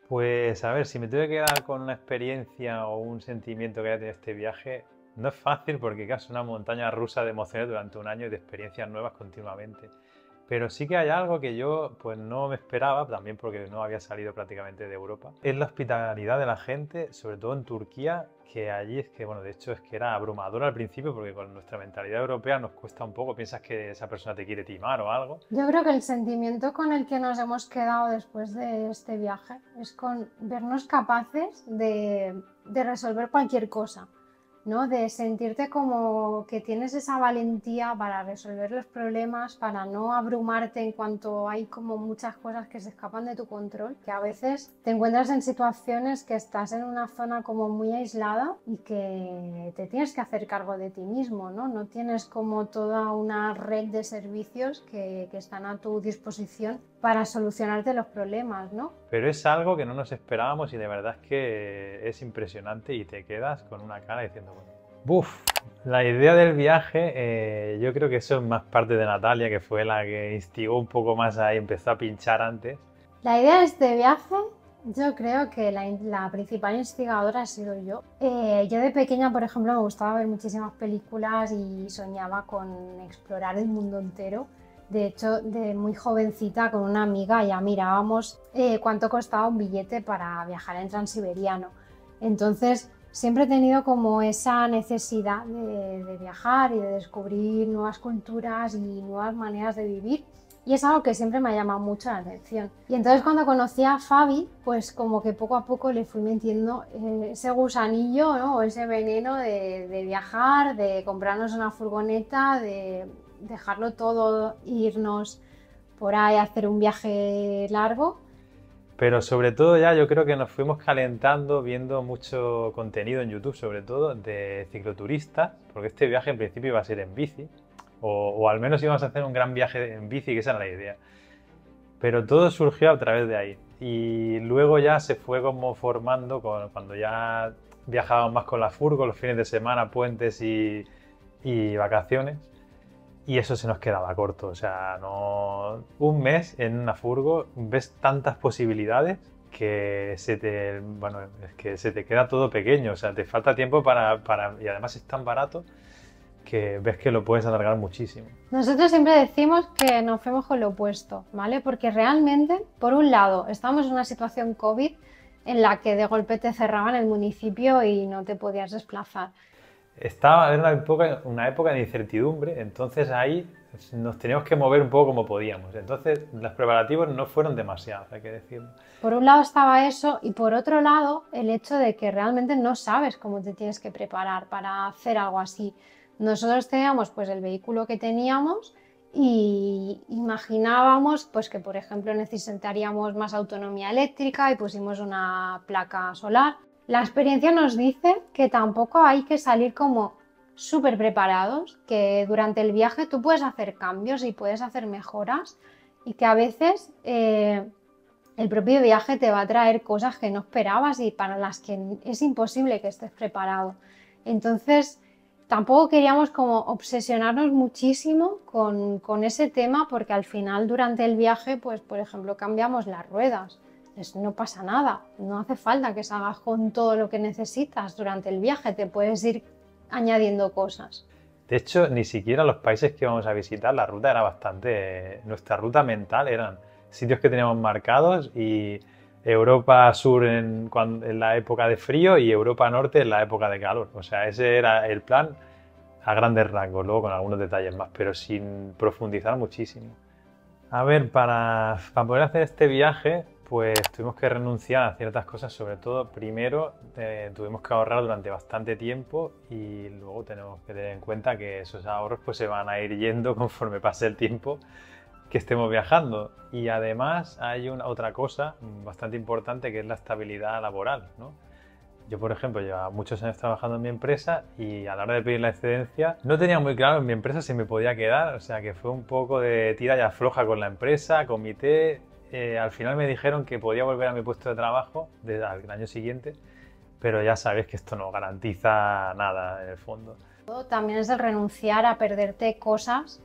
Pues a ver, si me tuve que quedar con una experiencia o un sentimiento que haya tenido este viaje, no es fácil porque claro, es una montaña rusa de emociones durante un año y de experiencias nuevas continuamente. Pero sí que hay algo que yo pues no me esperaba, también porque no había salido prácticamente de Europa. Es la hospitalidad de la gente, sobre todo en Turquía, que allí es que, bueno, de hecho es que era abrumador al principio porque con nuestra mentalidad europea nos cuesta un poco, piensas que esa persona te quiere timar o algo. Yo creo que el sentimiento con el que nos hemos quedado después de este viaje es con vernos capaces de resolver cualquier cosa, ¿no? De sentirte como que tienes esa valentía para resolver los problemas, para no abrumarte en cuanto hay como muchas cosas que se escapan de tu control, que a veces te encuentras en situaciones que estás en una zona como muy aislada y que te tienes que hacer cargo de ti mismo, ¿no? No tienes como toda una red de servicios que están a tu disposición para solucionarte los problemas, ¿no? Pero es algo que no nos esperábamos y de verdad es que es impresionante y te quedas con una cara diciendo, bueno, ¡buf! La idea del viaje, yo creo que eso es más parte de Natalia, que fue la que instigó un poco más ahí, empezó a pinchar antes. La idea de este viaje, yo creo que la principal instigadora ha sido yo. Yo de pequeña, por ejemplo, me gustaba ver muchísimas películas y soñaba con explorar el mundo entero. De hecho, de muy jovencita con una amiga ya mirábamos cuánto costaba un billete para viajar en Transiberiano. Entonces, siempre he tenido como esa necesidad de viajar y de descubrir nuevas culturas y nuevas maneras de vivir. Y es algo que siempre me ha llamado mucho la atención. Y entonces cuando conocí a Fabi, pues como que poco a poco le fui metiendo ese gusanillo, ¿no? O ese veneno de viajar, de comprarnos una furgoneta, de dejarlo todo, irnos por ahí a hacer un viaje largo. Pero sobre todo ya yo creo que nos fuimos calentando viendo mucho contenido en YouTube, sobre todo de cicloturistas, porque este viaje en principio iba a ser en bici, o al menos íbamos a hacer un gran viaje en bici, que esa era la idea. Pero todo surgió a través de ahí. Y luego ya se fue como formando cuando ya viajábamos más con la furgo, los fines de semana, puentes y vacaciones. Y eso se nos quedaba corto. O sea, no. Un mes en una furgo ves tantas posibilidades que bueno, es que se te queda todo pequeño. O sea, te falta tiempo y además es tan barato que ves que lo puedes alargar muchísimo. Nosotros siempre decimos que nos fuimos con lo opuesto, ¿vale? Porque realmente, por un lado, estamos en una situación COVID en la que de golpe te cerraban el municipio y no te podías desplazar. Era una época de incertidumbre, entonces ahí nos teníamos que mover un poco como podíamos. Entonces los preparativos no fueron demasiados, hay que decirlo. Por un lado estaba eso y por otro lado el hecho de que realmente no sabes cómo te tienes que preparar para hacer algo así. Nosotros teníamos pues el vehículo que teníamos y imaginábamos pues que por ejemplo necesitaríamos más autonomía eléctrica y pusimos una placa solar. La experiencia nos dice que tampoco hay que salir como súper preparados, que durante el viaje tú puedes hacer cambios y puedes hacer mejoras y que a veces el propio viaje te va a traer cosas que no esperabas y para las que es imposible que estés preparado. Entonces, tampoco queríamos como obsesionarnos muchísimo con ese tema porque al final durante el viaje, pues por ejemplo, cambiamos las ruedas. Entonces, no pasa nada, no hace falta que salgas con todo lo que necesitas durante el viaje, te puedes ir añadiendo cosas. De hecho, ni siquiera los países que íbamos a visitar, la ruta era bastante. Nuestra ruta mental eran sitios que teníamos marcados y Europa Sur en la época de frío y Europa Norte en la época de calor. O sea, ese era el plan a grandes rasgos, luego con algunos detalles más, pero sin profundizar muchísimo. A ver, para poder hacer este viaje, pues tuvimos que renunciar a ciertas cosas, sobre todo, primero tuvimos que ahorrar durante bastante tiempo y luego tenemos que tener en cuenta que esos ahorros pues se van a ir yendo conforme pase el tiempo que estemos viajando. Y además hay otra cosa bastante importante que es la estabilidad laboral, ¿no? Yo, por ejemplo, llevaba muchos años trabajando en mi empresa y a la hora de pedir la excedencia no tenía muy claro en mi empresa si me podía quedar, o sea que fue un poco de tira y afloja con la empresa, comité. Al final me dijeron que podía volver a mi puesto de trabajo al año siguiente, pero ya sabes que esto no garantiza nada en el fondo. También es el renunciar a perderte cosas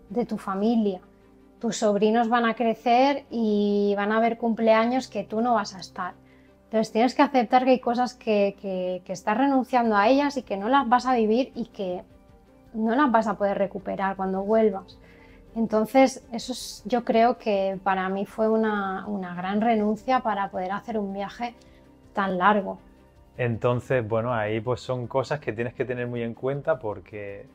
de tu familia. Tus sobrinos van a crecer y van a haber cumpleaños que tú no vas a estar. Entonces tienes que aceptar que hay cosas que estás renunciando a ellas y que no las vas a vivir y que no las vas a poder recuperar cuando vuelvas. Entonces yo creo que para mí fue una gran renuncia para poder hacer un viaje tan largo. Entonces, bueno, ahí pues son cosas que tienes que tener muy en cuenta porque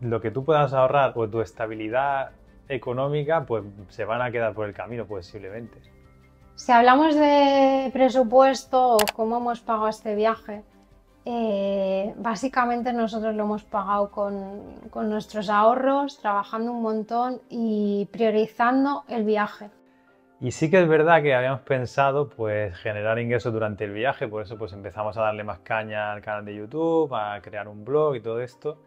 lo que tú puedas ahorrar o tu estabilidad económica pues se van a quedar por el camino posiblemente. Si hablamos de presupuesto o cómo hemos pagado este viaje, básicamente nosotros lo hemos pagado con nuestros ahorros, trabajando un montón y priorizando el viaje. Y sí que es verdad que habíamos pensado pues generar ingresos durante el viaje, por eso pues empezamos a darle más caña al canal de YouTube, a crear un blog y todo esto.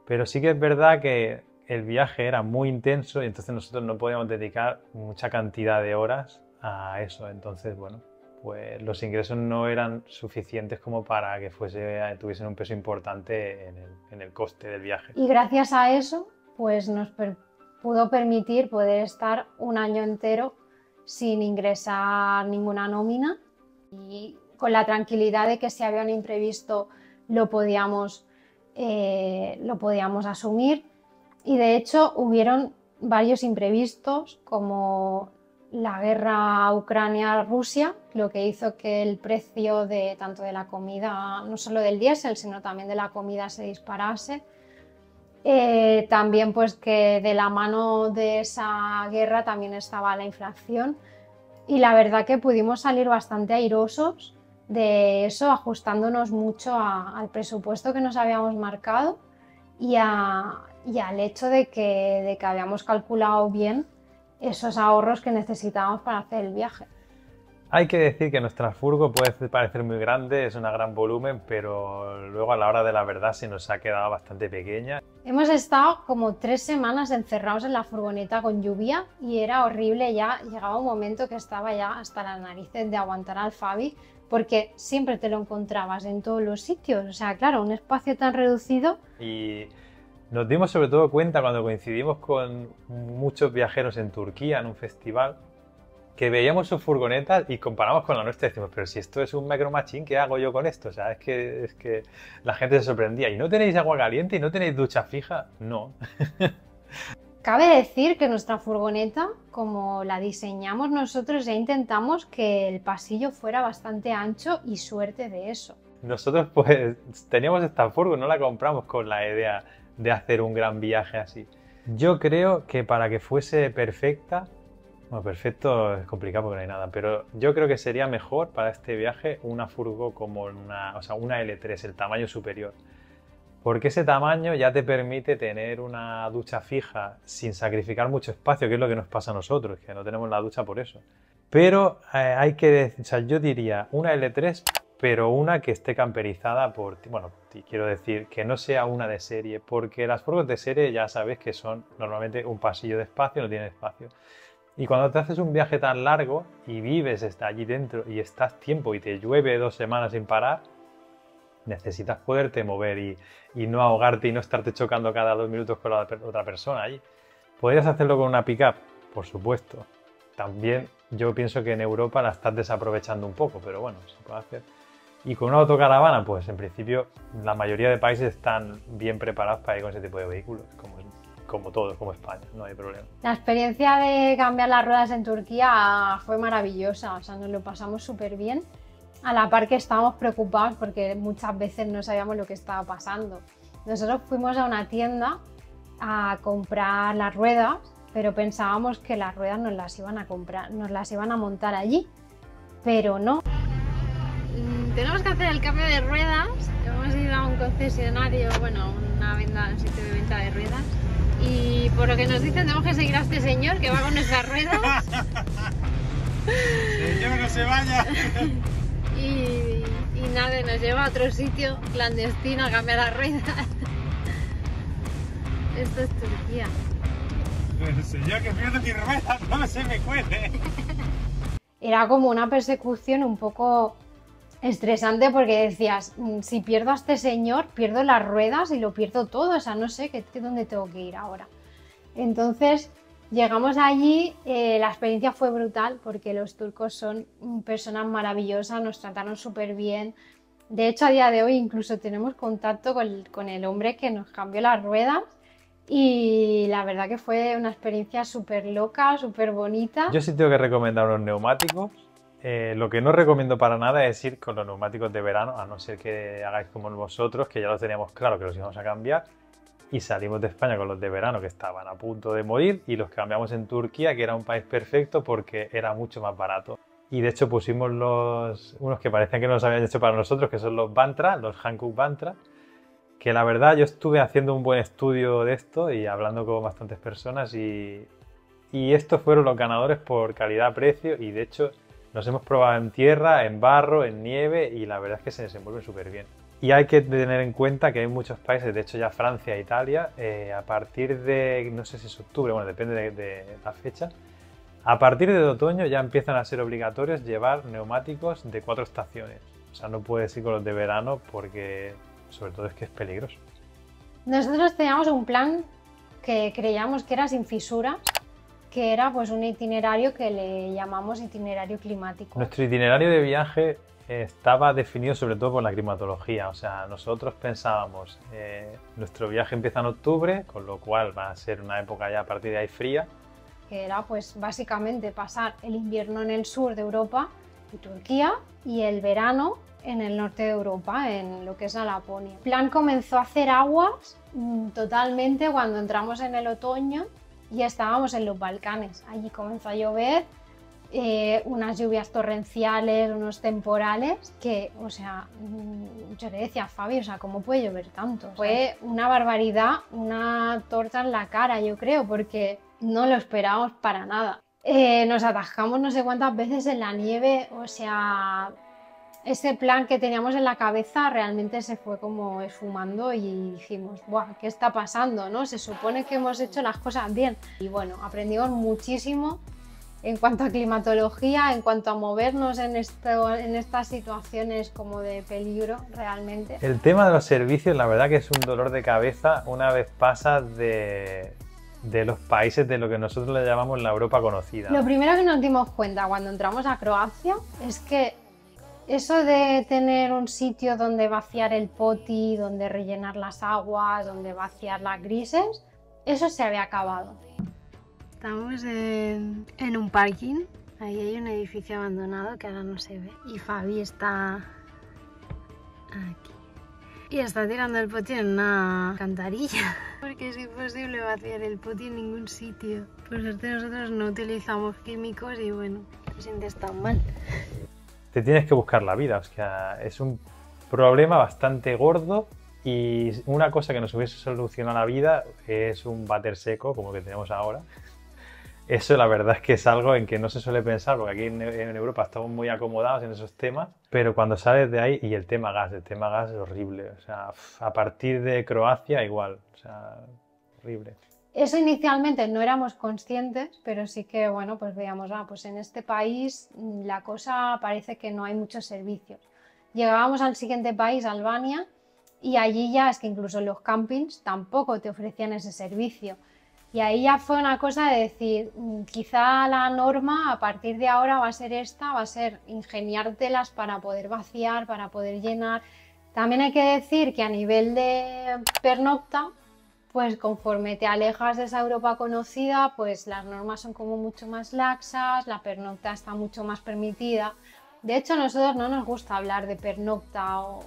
Pero sí que es verdad que el viaje era muy intenso y entonces nosotros no podíamos dedicar mucha cantidad de horas a eso. Entonces, bueno, pues los ingresos no eran suficientes como para que tuviesen un peso importante en el coste del viaje. Y gracias a eso, pues nos pudo permitir poder estar un año entero sin ingresar ninguna nómina y con la tranquilidad de que si había un imprevisto lo podíamos asumir. Y de hecho hubieron varios imprevistos como la guerra Ucrania-Rusia, lo que hizo que el precio tanto de la comida, no solo del diésel, sino también de la comida se disparase. También pues que de la mano de esa guerra también estaba la inflación y la verdad que pudimos salir bastante airosos de eso, ajustándonos mucho al presupuesto que nos habíamos marcado y al hecho de que habíamos calculado bien esos ahorros que necesitábamos para hacer el viaje. Hay que decir que nuestra furgo puede parecer muy grande, es un gran volumen, pero luego a la hora de la verdad se nos ha quedado bastante pequeña. Hemos estado como 3 semanas encerrados en la furgoneta con lluvia y era horrible, ya llegaba un momento que estaba ya hasta las narices de aguantar al Fabi porque siempre te lo encontrabas en todos los sitios, o sea, claro, un espacio tan reducido. Y nos dimos sobre todo cuenta cuando coincidimos con muchos viajeros en Turquía en un festival que veíamos sus furgonetas y comparamos con la nuestra y decimos, pero si esto es un Micro Machine, ¿qué hago yo con esto? O sea, es que la gente se sorprendía. ¿Y no tenéis agua caliente? ¿Y no tenéis ducha fija? No. Cabe decir que nuestra furgoneta, como la diseñamos nosotros, ya intentamos que el pasillo fuera bastante ancho y suerte de eso. Nosotros pues teníamos esta furgo, no la compramos con la idea de hacer un gran viaje así. Yo creo que para que fuese perfecta, bueno, perfecto es complicado porque no hay nada, pero yo creo que sería mejor para este viaje una furgo como una L3, el tamaño superior. Porque ese tamaño ya te permite tener una ducha fija sin sacrificar mucho espacio, que es lo que nos pasa a nosotros, que no tenemos la ducha por eso. Pero hay que decir, o sea, yo diría una L3, pero una que esté camperizada quiero decir, que no sea una de serie, porque las furgos de serie ya sabes que son normalmente un pasillo de espacio, no tienen espacio. Y cuando te haces un viaje tan largo y vives allí dentro y estás tiempo y te llueve 2 semanas sin parar, necesitas poderte mover y no ahogarte y no estarte chocando cada 2 minutos con la otra persona allí. ¿Podrías hacerlo con una pick-up? Por supuesto. También yo pienso que en Europa la estás desaprovechando un poco, pero bueno, se puede hacer. Y con una autocaravana, pues en principio la mayoría de países están bien preparados para ir con ese tipo de vehículos, como todos, como España, no hay problema. La experiencia de cambiar las ruedas en Turquía fue maravillosa, o sea, nos lo pasamos súper bien. A la par que estábamos preocupados porque muchas veces no sabíamos lo que estaba pasando. Nosotros fuimos a una tienda a comprar las ruedas, pero pensábamos que las ruedas nos las iban a comprar, nos las iban a montar allí, pero no. Tenemos que hacer el cambio de ruedas. Hemos ido a un concesionario, un sitio de venta de ruedas, y por lo que nos dicen tenemos que seguir a este señor que va con nuestras ruedas. Señor, no se vaya. Y nada, nos lleva a otro sitio clandestino a cambiar las ruedas. Esto es Turquía. Pero señor, que pierdo mi rueda, no se me cuele. Era como una persecución un poco estresante porque decías, si pierdo a este señor, pierdo las ruedas y lo pierdo todo, o sea, no sé dónde tengo que ir ahora. Entonces, Llegamos allí, la experiencia fue brutal porque los turcos son personas maravillosas, nos trataron súper bien. De hecho, a día de hoy incluso tenemos contacto con el hombre que nos cambió las ruedas y la verdad que fue una experiencia súper loca, súper bonita. Yo sí tengo que recomendar unos neumáticos. Lo que no recomiendo para nada es ir con los neumáticos de verano, a no ser que hagáis como vosotros, que ya los teníamos claro que los íbamos a cambiar. Y salimos de España con los de verano que estaban a punto de morir y los cambiamos en Turquía, que era un país perfecto porque era mucho más barato. Y de hecho pusimos unos que parecían que no los habían hecho para nosotros, que son los Bantra, los Hankook Bantra, que la verdad yo estuve haciendo un buen estudio de esto y hablando con bastantes personas y estos fueron los ganadores por calidad-precio y de hecho los hemos probado en tierra, en barro, en nieve y la verdad es que se desenvuelven súper bien. Y hay que tener en cuenta que hay muchos países, de hecho ya Francia e Italia, a partir de, no sé si es octubre, bueno, depende de la fecha, a partir de otoño ya empiezan a ser obligatorios llevar neumáticos de 4 estaciones. O sea, no puedes ir con los de verano porque, sobre todo, es que es peligroso. Nosotros teníamos un plan que creíamos que era sin fisuras, que era pues un itinerario que le llamamos itinerario climático. Nuestro itinerario de viaje estaba definido sobre todo por la climatología, o sea, nosotros pensábamos, nuestro viaje empieza en octubre, con lo cual va a ser una época ya a partir de ahí fría. Que era pues básicamente pasar el invierno en el sur de Europa y Turquía y el verano en el norte de Europa, en lo que es la Laponia. El plan comenzó a hacer aguas totalmente cuando entramos en el otoño y estábamos en los Balcanes. Allí comenzó a llover. Unas lluvias torrenciales, unos temporales que, o sea, yo le decía a Fabi, o sea, ¿cómo puede llover tanto? Fue una barbaridad, una torta en la cara, yo creo, porque no lo esperábamos para nada. Nos atascamos no sé cuántas veces en la nieve, o sea, ese plan que teníamos en la cabeza realmente se fue como esfumando y dijimos, ¡buah! ¿Qué está pasando? ¿No? Se supone que hemos hecho las cosas bien. Y bueno, aprendimos muchísimo en cuanto a climatología, en cuanto a movernos en estas situaciones como de peligro realmente. El tema de los servicios, la verdad que es un dolor de cabeza una vez pasas de los países de lo que nosotros le llamamos la Europa conocida. Lo primero que nos dimos cuenta cuando entramos a Croacia es que eso de tener un sitio donde vaciar el poti, donde rellenar las aguas, donde vaciar las grises, eso se había acabado. Estamos en un parking, ahí hay un edificio abandonado que ahora no se ve y Fabi está aquí y está tirando el poti en una alcantarilla porque es imposible vaciar el poti en ningún sitio. Por suerte nosotros no utilizamos químicos y bueno, te sientes tan mal. Te tienes que buscar la vida, o sea, es un problema bastante gordo y una cosa que nos hubiese solucionado la vida es un váter seco como el que tenemos ahora. Eso la verdad es que es algo en que no se suele pensar, porque aquí en Europa estamos muy acomodados en esos temas, pero cuando sales de ahí, y el tema gas es horrible, o sea, a partir de Croacia igual, o sea, horrible. Eso inicialmente no éramos conscientes, pero sí que, bueno, pues veíamos, pues en este país la cosa parece que no hay muchos servicios. Llegábamos al siguiente país, Albania, y allí ya es que incluso en los campings tampoco te ofrecían ese servicio. Y ahí ya fue una cosa de decir, quizá la norma a partir de ahora va a ser esta, va a ser ingeniártelas para poder vaciar, para poder llenar. También hay que decir que a nivel de pernocta, pues conforme te alejas de esa Europa conocida, pues las normas son como mucho más laxas, la pernocta está mucho más permitida. De hecho, a nosotros no nos gusta hablar de pernocta o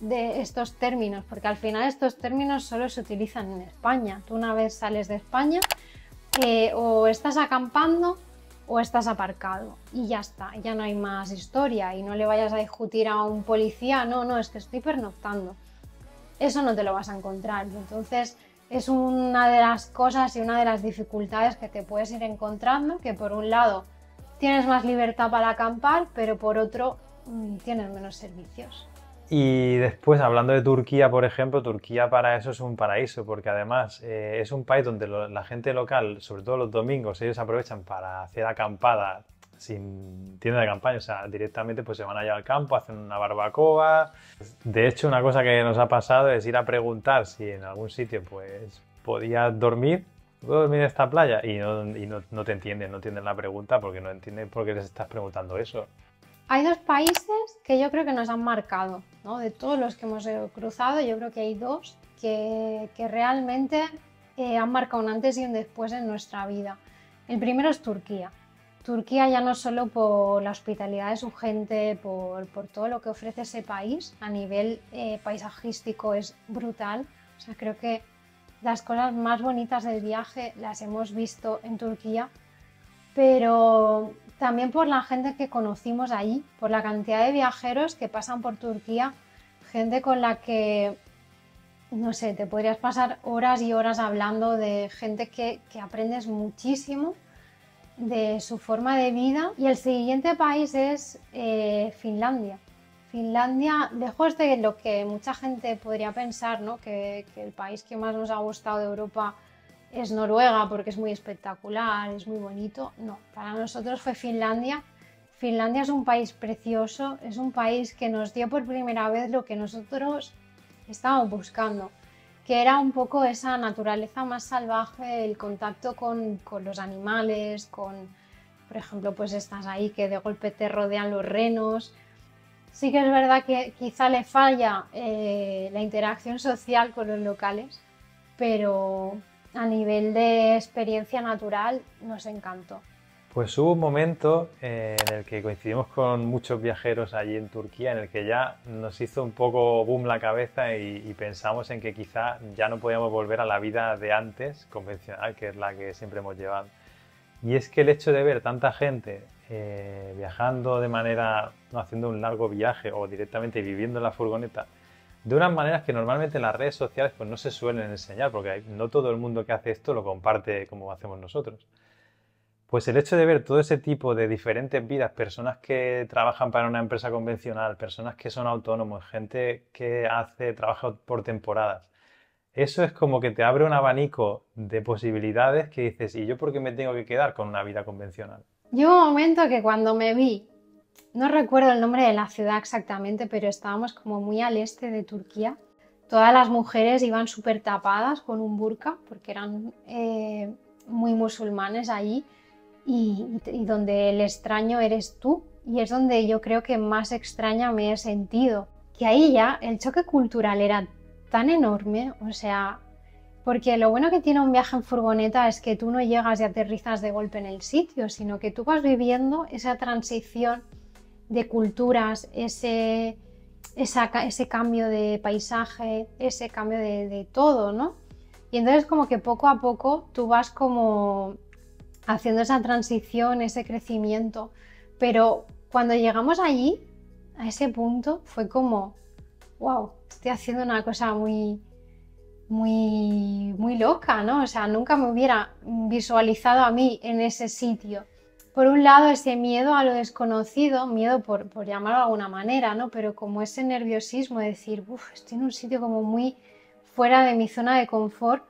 de estos términos, porque al final estos términos solo se utilizan en España. Tú una vez sales de España, o estás acampando o estás aparcado y ya está, ya no hay más historia y no le vayas a discutir a un policía, no, es que estoy pernoctando. Eso no te lo vas a encontrar. Entonces es una de las cosas y una de las dificultades que te puedes ir encontrando, que por un lado tienes más libertad para acampar, pero por otro tienes menos servicios. Y después, hablando de Turquía, por ejemplo, Turquía para eso es un paraíso, porque además es un país donde la gente local, sobre todo los domingos, ellos aprovechan para hacer acampada sin tienda de campaña, o sea, directamente pues se van allá al campo, hacen una barbacoa. De hecho, una cosa que nos ha pasado es ir a preguntar si en algún sitio pues podías dormir ¿puedo dormir en esta playa? Y no te entienden, no entienden la pregunta porque no entienden por qué les estás preguntando eso. Hay dos países que yo creo que nos han marcado, ¿no? De todos los que hemos cruzado, yo creo que hay dos que realmente han marcado un antes y un después en nuestra vida. El primero es Turquía. Turquía ya no solo por la hospitalidad de su gente, por todo lo que ofrece ese país, a nivel paisajístico es brutal. O sea, creo que las cosas más bonitas del viaje las hemos visto en Turquía, pero también por la gente que conocimos allí, por la cantidad de viajeros que pasan por Turquía, gente con la que, no sé, te podrías pasar horas y horas hablando, de gente que aprendes muchísimo de su forma de vida. Y el siguiente país es Finlandia. Finlandia, lejos de lo que mucha gente podría pensar, ¿no? que el país que más nos ha gustado de Europa es Noruega porque es muy espectacular, es muy bonito. No, para nosotros fue Finlandia. Finlandia es un país precioso, es un país que nos dio por primera vez lo que nosotros estábamos buscando, que era un poco esa naturaleza más salvaje, el contacto con los animales, por ejemplo, pues estás ahí que de golpe te rodean los renos. Sí que es verdad que quizá le falla la interacción social con los locales, pero a nivel de experiencia natural nos encantó. Pues hubo un momento en el que coincidimos con muchos viajeros allí en Turquía, en el que ya nos hizo un poco boom la cabeza y pensamos en que quizá ya no podíamos volver a la vida de antes, convencional, que es la que siempre hemos llevado. Y es que el hecho de ver tanta gente viajando de manera, no haciendo un largo viaje o directamente viviendo en la furgoneta, de unas maneras que normalmente en las redes sociales pues no se suelen enseñar, porque no todo el mundo que hace esto lo comparte como hacemos nosotros. Pues el hecho de ver todo ese tipo de diferentes vidas, personas que trabajan para una empresa convencional, personas que son autónomos, gente que trabaja por temporadas, eso es como que te abre un abanico de posibilidades que dices, ¿y yo por qué me tengo que quedar con una vida convencional? Llegó un momento que cuando me vi, no recuerdo el nombre de la ciudad exactamente, pero estábamos como muy al este de Turquía. Todas las mujeres iban súper tapadas con un burka porque eran muy musulmanes allí. Y donde el extraño eres tú, y es donde yo creo que más extraña me he sentido, que ahí ya el choque cultural era tan enorme, o sea, porque lo bueno que tiene un viaje en furgoneta es que tú no llegas y aterrizas de golpe en el sitio, sino que tú vas viviendo esa transición de culturas, ese cambio de paisaje, ese cambio de todo, ¿no? Y entonces como que poco a poco tú vas como haciendo esa transición, ese crecimiento, pero cuando llegamos allí, a ese punto, fue como, wow, estoy haciendo una cosa muy, muy, muy loca, ¿no? O sea, nunca me hubiera visualizado a mí en ese sitio. Por un lado, ese miedo a lo desconocido, miedo por llamarlo de alguna manera, ¿no? Pero como ese nerviosismo de decir, uff, estoy en un sitio como muy fuera de mi zona de confort.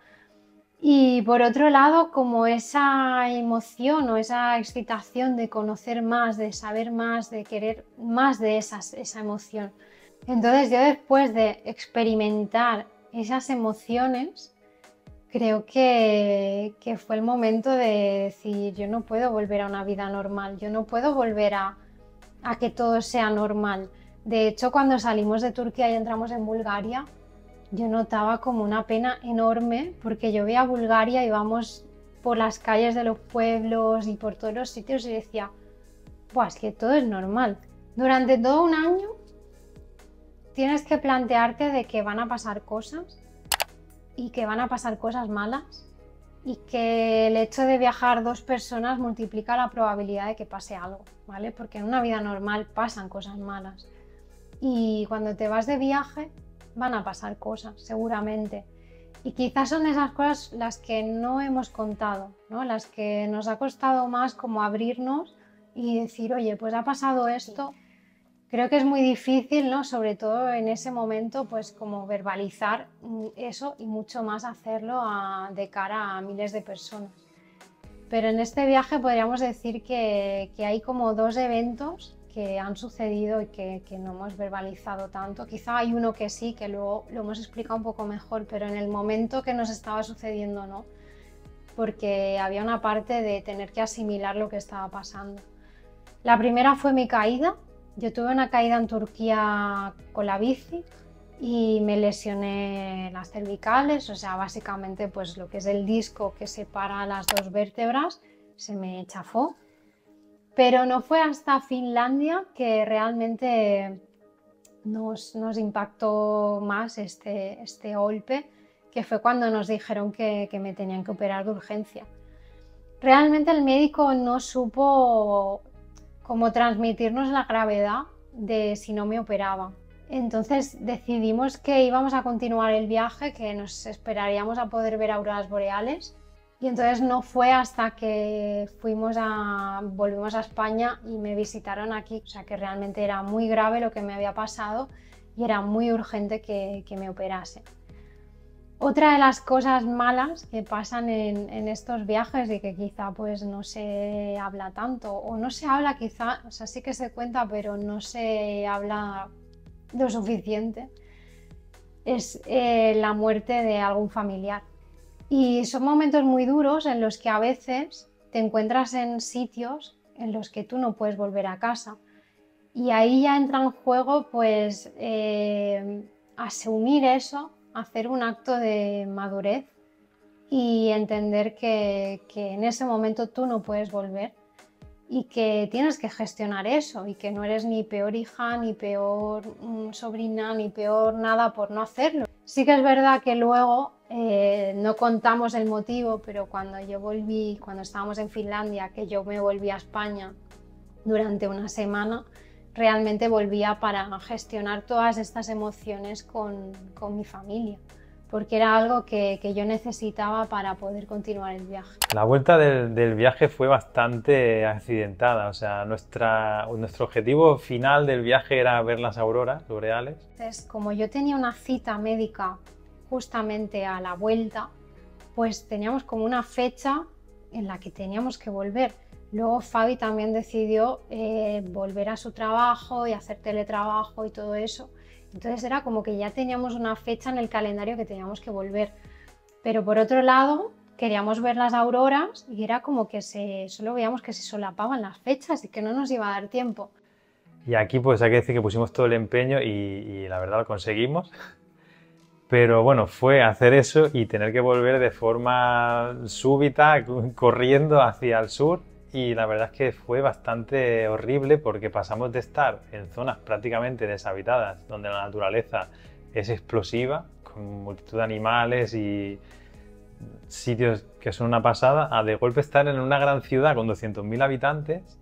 Y por otro lado, como esa emoción o esa excitación de conocer más, de saber más, de querer más de esa emoción. Entonces yo, después de experimentar esas emociones, creo que fue el momento de decir, yo no puedo volver a una vida normal, yo no puedo volver a que todo sea normal. De hecho, cuando salimos de Turquía y entramos en Bulgaria, yo notaba como una pena enorme porque yo veía Bulgaria y íbamos por las calles de los pueblos y por todos los sitios y decía, pues es que todo es normal. Durante todo un año tienes que plantearte de que van a pasar cosas y que van a pasar cosas malas y que el hecho de viajar dos personas multiplica la probabilidad de que pase algo, ¿vale? Porque en una vida normal pasan cosas malas y cuando te vas de viaje van a pasar cosas, seguramente. Y quizás son esas cosas las que no hemos contado, ¿no? Las que nos ha costado más como abrirnos y decir, oye, pues ha pasado esto. Creo que es muy difícil, ¿no? Sobre todo en ese momento, pues como verbalizar eso y mucho más hacerlo de cara a miles de personas. Pero en este viaje podríamos decir que hay como dos eventos que han sucedido y que no hemos verbalizado tanto. Quizá hay uno que sí, que luego lo hemos explicado un poco mejor, pero en el momento que nos estaba sucediendo no. porque había una parte de tener que asimilar lo que estaba pasando. La primera fue mi caída. Yo tuve una caída en Turquía con la bici y me lesioné las cervicales, o sea, básicamente pues lo que es el disco que separa las dos vértebras se me chafó. Pero no fue hasta Finlandia que realmente nos impactó más este golpe, que fue cuando nos dijeron que me tenían que operar de urgencia. Realmente el médico no supo cómo transmitirnos la gravedad de si no me operaba. Entonces decidimos que íbamos a continuar el viaje, que nos esperaríamos a poder ver auroras boreales. Y entonces no fue hasta que volvimos a España y me visitaron aquí. O sea que realmente era muy grave lo que me había pasado y era muy urgente que me operase. Otra de las cosas malas que pasan en estos viajes y que quizá pues no se habla tanto, o no se habla quizá, o sea, sí que se cuenta, pero no se habla lo suficiente, es la muerte de algún familiar. Y son momentos muy duros en los que a veces te encuentras en sitios en los que tú no puedes volver a casa. Y ahí ya entra en juego pues asumir eso, hacer un acto de madurez y entender que en ese momento tú no puedes volver y que tienes que gestionar eso y que no eres ni peor hija, ni peor sobrina, ni peor nada por no hacerlo. Sí que es verdad que luego no contamos el motivo, pero cuando yo volví, cuando estábamos en Finlandia, que yo me volví a España durante una semana, realmente volvía para gestionar todas estas emociones con mi familia, porque era algo que yo necesitaba para poder continuar el viaje. La vuelta del viaje fue bastante accidentada, o sea, nuestro objetivo final del viaje era ver las auroras boreales. Entonces, como yo tenía una cita médica justamente a la vuelta, pues teníamos como una fecha en la que teníamos que volver. Luego Fabi también decidió volver a su trabajo y hacer teletrabajo y todo eso. Entonces era como que ya teníamos una fecha en el calendario que teníamos que volver. Pero por otro lado, queríamos ver las auroras y era como que solo veíamos que se solapaban las fechas y que no nos iba a dar tiempo. Y aquí pues hay que decir que pusimos todo el empeño y la verdad lo conseguimos. Pero bueno, fue hacer eso y tener que volver de forma súbita, corriendo hacia el sur. Y la verdad es que fue bastante horrible porque pasamos de estar en zonas prácticamente deshabitadas, donde la naturaleza es explosiva, con multitud de animales y sitios que son una pasada, a de golpe estar en una gran ciudad con 200.000 habitantes,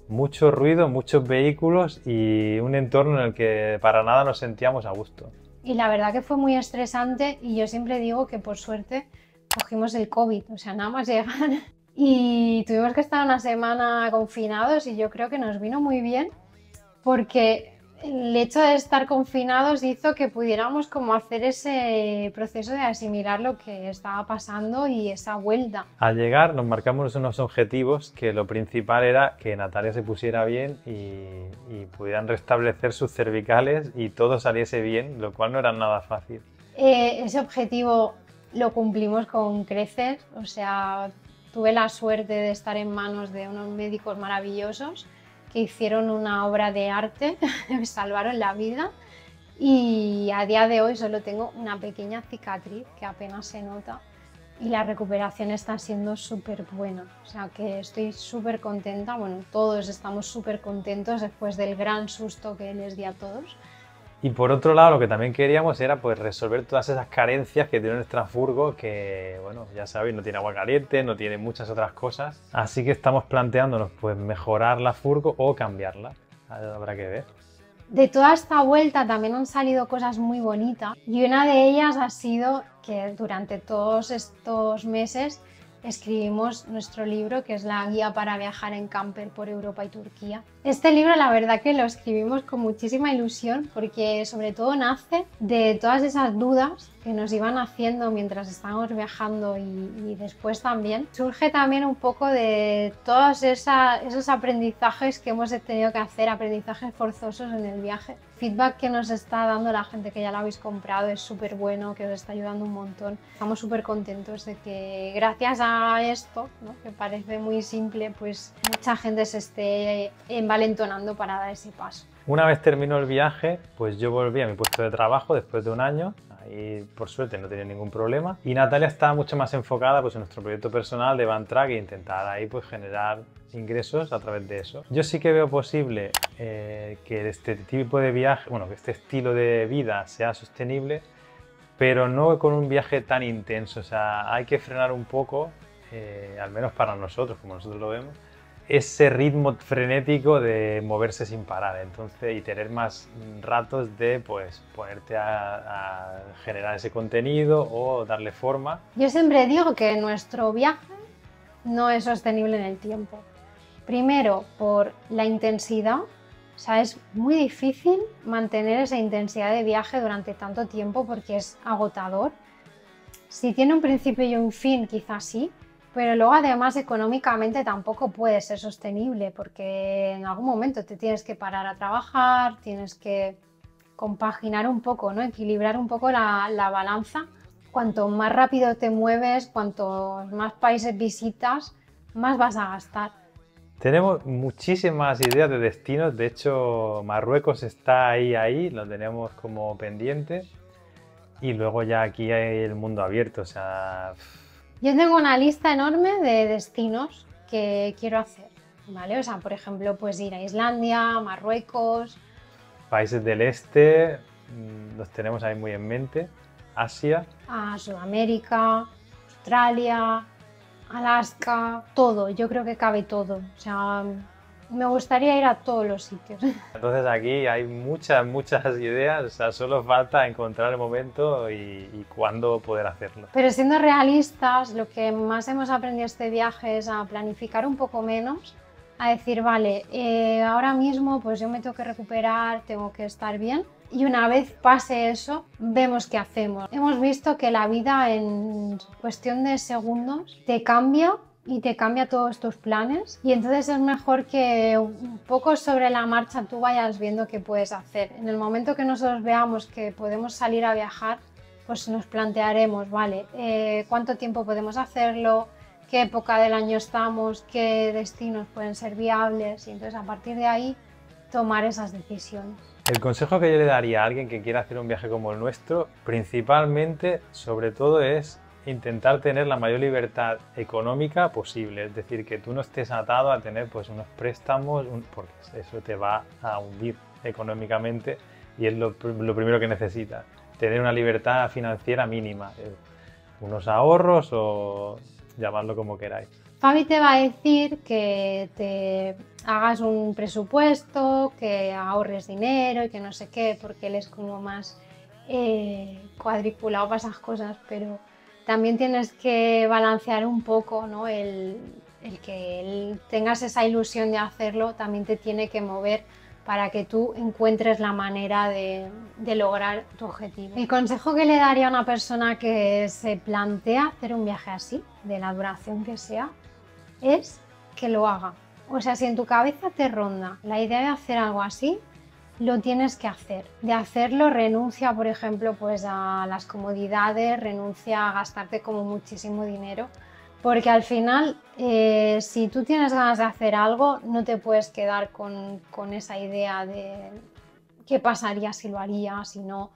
mucho ruido, muchos vehículos y un entorno en el que para nada nos sentíamos a gusto. Y la verdad que fue muy estresante y yo siempre digo que por suerte cogimos el COVID, o sea, nada más llegar y tuvimos que estar una semana confinados y yo creo que nos vino muy bien porque el hecho de estar confinados hizo que pudiéramos como hacer ese proceso de asimilar lo que estaba pasando y esa vuelta. Al llegar nos marcamos unos objetivos que lo principal era que Natalia se pusiera bien y pudieran restablecer sus cervicales y todo saliese bien, lo cual no era nada fácil. Ese objetivo lo cumplimos con creces, o sea, tuve la suerte de estar en manos de unos médicos maravillosos que hicieron una obra de arte, me salvaron la vida y a día de hoy solo tengo una pequeña cicatriz que apenas se nota y la recuperación está siendo súper buena, o sea que estoy súper contenta, bueno, todos estamos súper contentos después del gran susto que les di a todos. Y por otro lado, lo que también queríamos era pues resolver todas esas carencias que tiene nuestra furgo, que bueno, ya sabéis, no tiene agua caliente, no tiene muchas otras cosas. Así que estamos planteándonos pues mejorar la furgo o cambiarla. Habrá que ver. De toda esta vuelta también han salido cosas muy bonitas y una de ellas ha sido que durante todos estos meses escribimos nuestro libro, que es la guía para viajar en camper por Europa y Turquía. Este libro la verdad que lo escribimos con muchísima ilusión porque sobre todo nace de todas esas dudas que nos iban haciendo mientras estábamos viajando y después también, surge también un poco de todos esos aprendizajes que hemos tenido que hacer, aprendizajes forzosos en el viaje. Feedback que nos está dando la gente que ya lo habéis comprado es súper bueno, que os está ayudando un montón. Estamos súper contentos de que gracias a esto, ¿no?, que parece muy simple, pues mucha gente se esté envalentonando para dar ese paso. Una vez terminó el viaje, pues yo volví a mi puesto de trabajo después de un año. Ahí, por suerte, no tenía ningún problema. Y Natalia estaba mucho más enfocada pues, en nuestro proyecto personal de Van Track e intentar ahí pues, generar ingresos a través de eso. Yo sí que veo posible que este tipo de viaje, bueno, que este estilo de vida sea sostenible, pero no con un viaje tan intenso. O sea, hay que frenar un poco, al menos para nosotros, como nosotros lo vemos, ese ritmo frenético de moverse sin parar, entonces, y tener más ratos de pues ponerte a generar ese contenido o darle forma. Yo siempre digo que nuestro viaje no es sostenible en el tiempo. Primero, por la intensidad. O sea, es muy difícil mantener esa intensidad de viaje durante tanto tiempo porque es agotador. Si tiene un principio y un fin, quizás sí, pero luego además económicamente tampoco puede ser sostenible porque en algún momento te tienes que parar a trabajar, tienes que compaginar un poco, ¿no?, equilibrar un poco la balanza. Cuanto más rápido te mueves, cuanto más países visitas, más vas a gastar. Tenemos muchísimas ideas de destinos, de hecho Marruecos está ahí, lo tenemos como pendiente, y luego ya aquí hay el mundo abierto, o sea... Yo tengo una lista enorme de destinos que quiero hacer, ¿vale? O sea, por ejemplo, pues ir a Islandia, Marruecos... Países del este los tenemos ahí muy en mente, Asia... A Sudamérica, Australia, Alaska, todo, yo creo que cabe todo. O sea, me gustaría ir a todos los sitios. Entonces aquí hay muchas ideas, o sea, solo falta encontrar el momento y cuándo poder hacerlo. Pero siendo realistas, lo que más hemos aprendido este viaje es a planificar un poco menos, a decir, vale, ahora mismo pues yo me tengo que recuperar, tengo que estar bien. Y una vez pase eso, vemos qué hacemos. Hemos visto que la vida en cuestión de segundos te cambia y te cambia todos tus planes, y entonces es mejor que un poco sobre la marcha tú vayas viendo qué puedes hacer. En el momento que nosotros veamos que podemos salir a viajar, pues nos plantearemos, vale, cuánto tiempo podemos hacerlo, qué época del año estamos, qué destinos pueden ser viables, y entonces a partir de ahí tomar esas decisiones. El consejo que yo le daría a alguien que quiera hacer un viaje como el nuestro, principalmente, sobre todo, es intentar tener la mayor libertad económica posible, es decir, que tú no estés atado a tener pues unos préstamos, porque eso te va a hundir económicamente y es lo primero que necesitas, tener una libertad financiera mínima, unos ahorros o llamadlo como queráis. Fabi te va a decir que te hagas un presupuesto, que ahorres dinero y que no sé qué, porque él es como más cuadriculado para esas cosas, pero también tienes que balancear un poco, ¿no? El que tengas esa ilusión de hacerlo también te tiene que mover para que tú encuentres la manera de lograr tu objetivo. El consejo que le daría a una persona que se plantea hacer un viaje así, de la duración que sea, es que lo haga. O sea, si en tu cabeza te ronda la idea de hacer algo así, lo tienes que hacer. De hacerlo, renuncia, por ejemplo, pues a las comodidades, renuncia a gastarte como muchísimo dinero, porque al final, si tú tienes ganas de hacer algo, no te puedes quedar con esa idea de qué pasaría si lo haría, si no.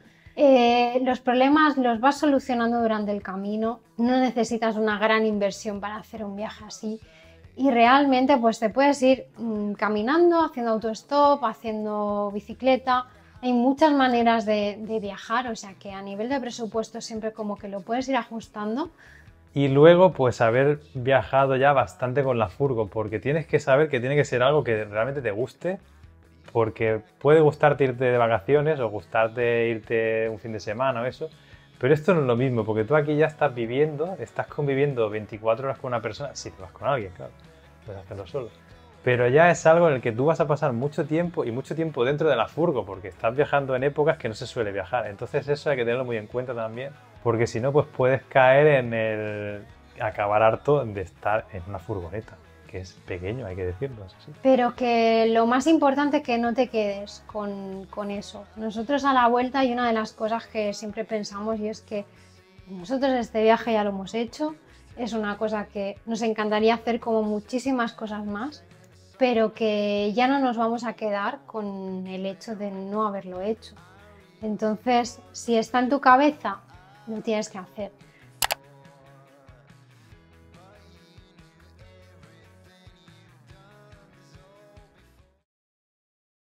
Los problemas los vas solucionando durante el camino, no necesitas una gran inversión para hacer un viaje así. Y realmente pues te puedes ir caminando, haciendo autostop, haciendo bicicleta. Hay muchas maneras de viajar, o sea que a nivel de presupuesto siempre como que lo puedes ir ajustando. Y luego pues haber viajado ya bastante con la furgo, porque tienes que saber que tiene que ser algo que realmente te guste, porque puede gustarte irte de vacaciones o gustarte irte un fin de semana o eso, pero esto no es lo mismo, porque tú aquí ya estás viviendo, estás conviviendo 24 horas con una persona, si te vas con alguien, claro, puedes hacerlo solo, pero ya es algo en el que tú vas a pasar mucho tiempo y mucho tiempo dentro de la furgo, porque estás viajando en épocas que no se suele viajar, entonces eso hay que tenerlo muy en cuenta también. porque si no, pues puedes caer en el acabar harto de estar en una furgoneta, que es pequeño, hay que decirlo, es así. Pero que lo más importante es que no te quedes con eso. Nosotros a la vuelta hay una de las cosas que siempre pensamos y es que nosotros este viaje ya lo hemos hecho, es una cosa que nos encantaría hacer como muchísimas cosas más, pero que ya no nos vamos a quedar con el hecho de no haberlo hecho. Entonces, si está en tu cabeza, lo tienes que hacer.